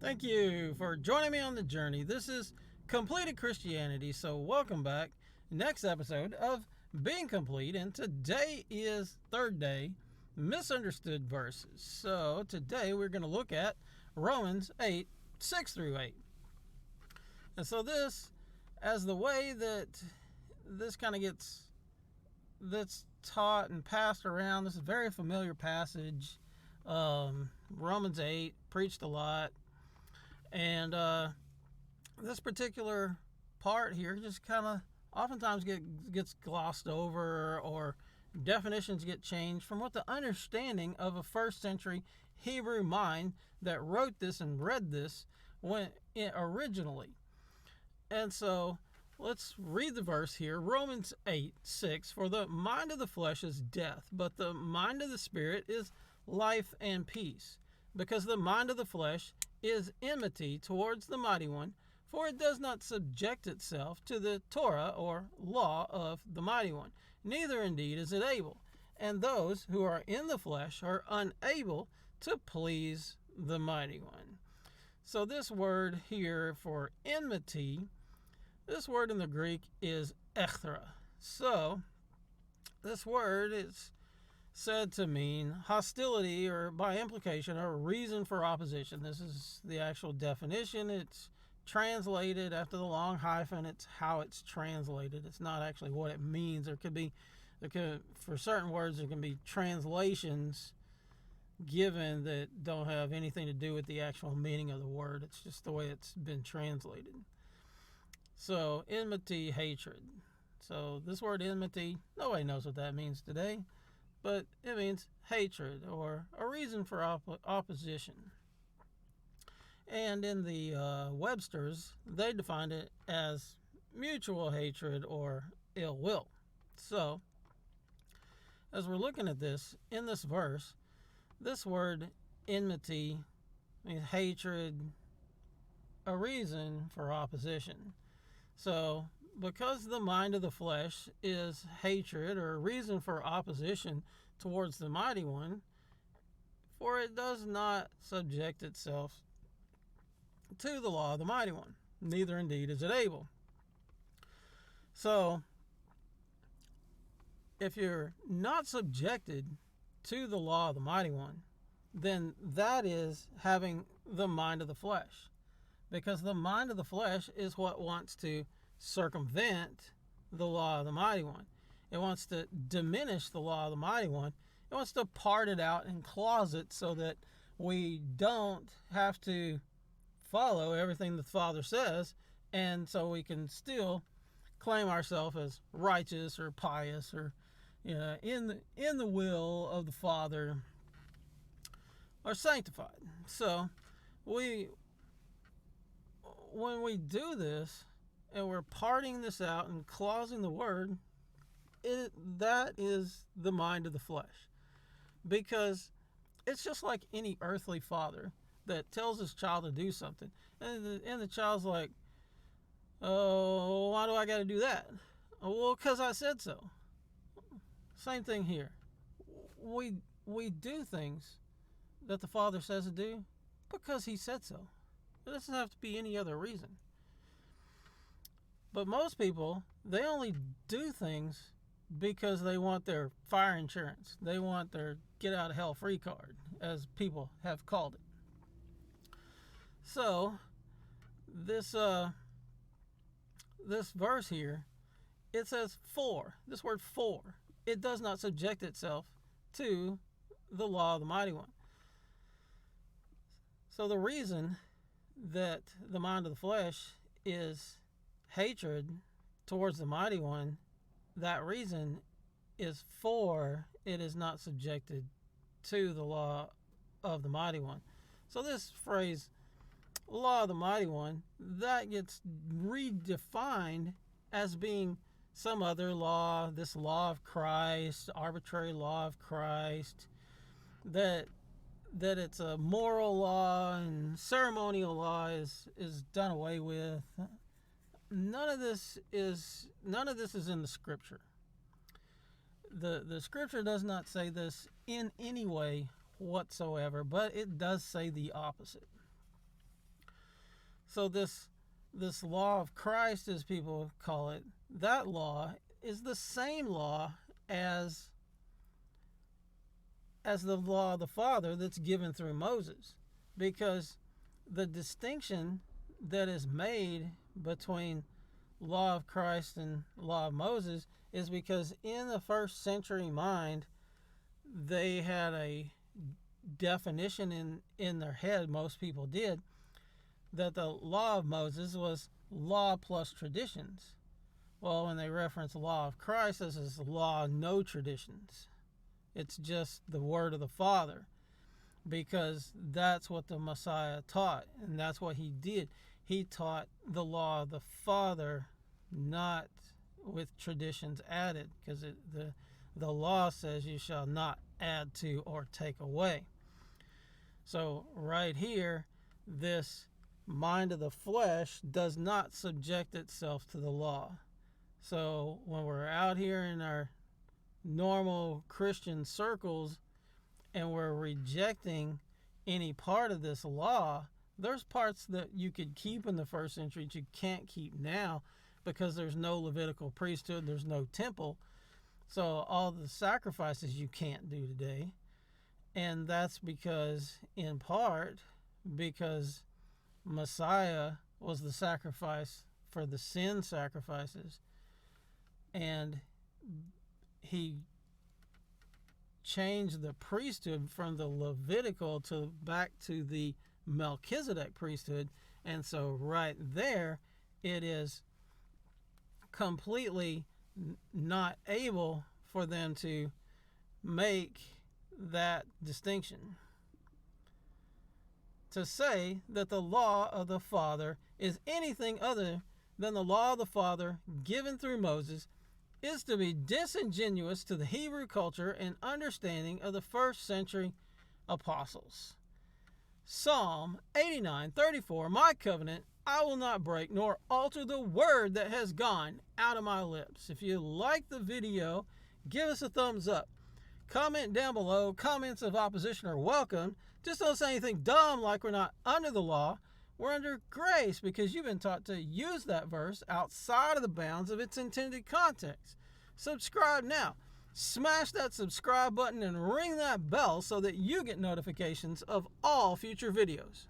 Thank you for joining me on the journey. This is Completed Christianity, so welcome back. Next episode of Being Complete, and today is third day, misunderstood verses. So today we're going to look at Romans 8, 6 through 8. And so this, as the way that this kind of gets that's taught and passed around, this is a very familiar passage. Romans 8, preached a lot. And this particular part here just kind of oftentimes gets glossed over, or definitions get changed from what the understanding of a first century Hebrew mind that wrote this and read this went originally. And so let's read the verse here. Romans 8, 6. For the mind of the flesh is death, but the mind of the Spirit is life and peace. Because the mind of the flesh is enmity towards the mighty one, for it does not subject itself to the Torah or law of the mighty one, neither indeed is it able. And those who are in the flesh are unable to please the mighty one. So this word here for enmity, this word in the Greek is echthra. So this word is said to mean hostility, or by implication, a reason for opposition. This is the actual definition. It's translated after the long hyphen. It's how it's translated. It's not actually what it means. For certain words, there can be translations given that don't have anything to do with the actual meaning of the word. It's just the way it's been translated. So enmity, hatred. So this word enmity, nobody knows what that means today. But it means hatred, or a reason for opposition. And in the Webster's, they defined it as mutual hatred or ill will. So, as we're looking at this, in this verse, this word enmity means hatred, a reason for opposition. So, because the mind of the flesh is hatred, or a reason for opposition towards the mighty one, for it does not subject itself to the law of the mighty one, neither indeed is it able. So, if you're not subjected to the law of the mighty one, then that is having the mind of the flesh. Because the mind of the flesh is what wants to circumvent the law of the mighty one. It wants to diminish the law of the mighty one. It wants to part it out and clause it so that we don't have to follow everything the Father says, and so we can still claim ourselves as righteous or pious, or in the will of the Father, or sanctified. So when we do this, and we're parting this out and clausing the word, that is the mind of the flesh. Because it's just like any earthly father that tells his child to do something. And the child's like, oh, why do I got to do that? Oh, well, because I said so. Same thing here. We do things that the Father says to do because he said so. It doesn't have to be any other reason. But most people, they only do things because they want their fire insurance. They want their get out of hell free card, as people have called it. So, this verse here, it says for. This word for. It does not subject itself to the law of the mighty one. So the reason that the mind of the flesh is hatred towards the mighty one, that reason is for it is not subjected to the law of the mighty one. So this phrase, law of the mighty one, that gets redefined as being some other law, this law of Christ, arbitrary law of Christ, that it's a moral law and ceremonial law is done away with. none of this is in the scripture. The scripture does not say this in any way whatsoever, but it does say the opposite. So this law of Christ, as people call it, that law is the same law as the law of the Father that's given through Moses, because the distinction that is made between law of Christ and law of Moses is because in the first century mind, they had a definition in their head, most people did, that the law of Moses was law plus traditions. Well, when they reference law of Christ, this is law, no traditions. It's just the word of the Father, because that's what the Messiah taught, and that's what he did. He taught the law of the Father, not with traditions added, because the law says you shall not add to or take away. So right here, this mind of the flesh does not subject itself to the law. So when we're out here in our normal Christian circles and we're rejecting any part of this law, there's parts that you could keep in the first century that you can't keep now, because there's no Levitical priesthood, there's no temple. So all the sacrifices you can't do today. And that's because, in part, because Messiah was the sacrifice for the sin sacrifices, and he changed the priesthood from the Levitical back to the Melchizedek priesthood. And so right there, it is completely not able for them to make that distinction. To say that the law of the Father is anything other than the law of the Father given through Moses is to be disingenuous to the Hebrew culture and understanding of the first century apostles. Psalm 89:34, my covenant I will not break nor alter the word that has gone out of my lips. If you like the video, give us a thumbs up. Comment down below. Comments of opposition are welcome. Just don't say anything dumb like we're not under the law. We're under grace, because you've been taught to use that verse outside of the bounds of its intended context. Subscribe now. Smash that subscribe button and ring that bell so that you get notifications of all future videos.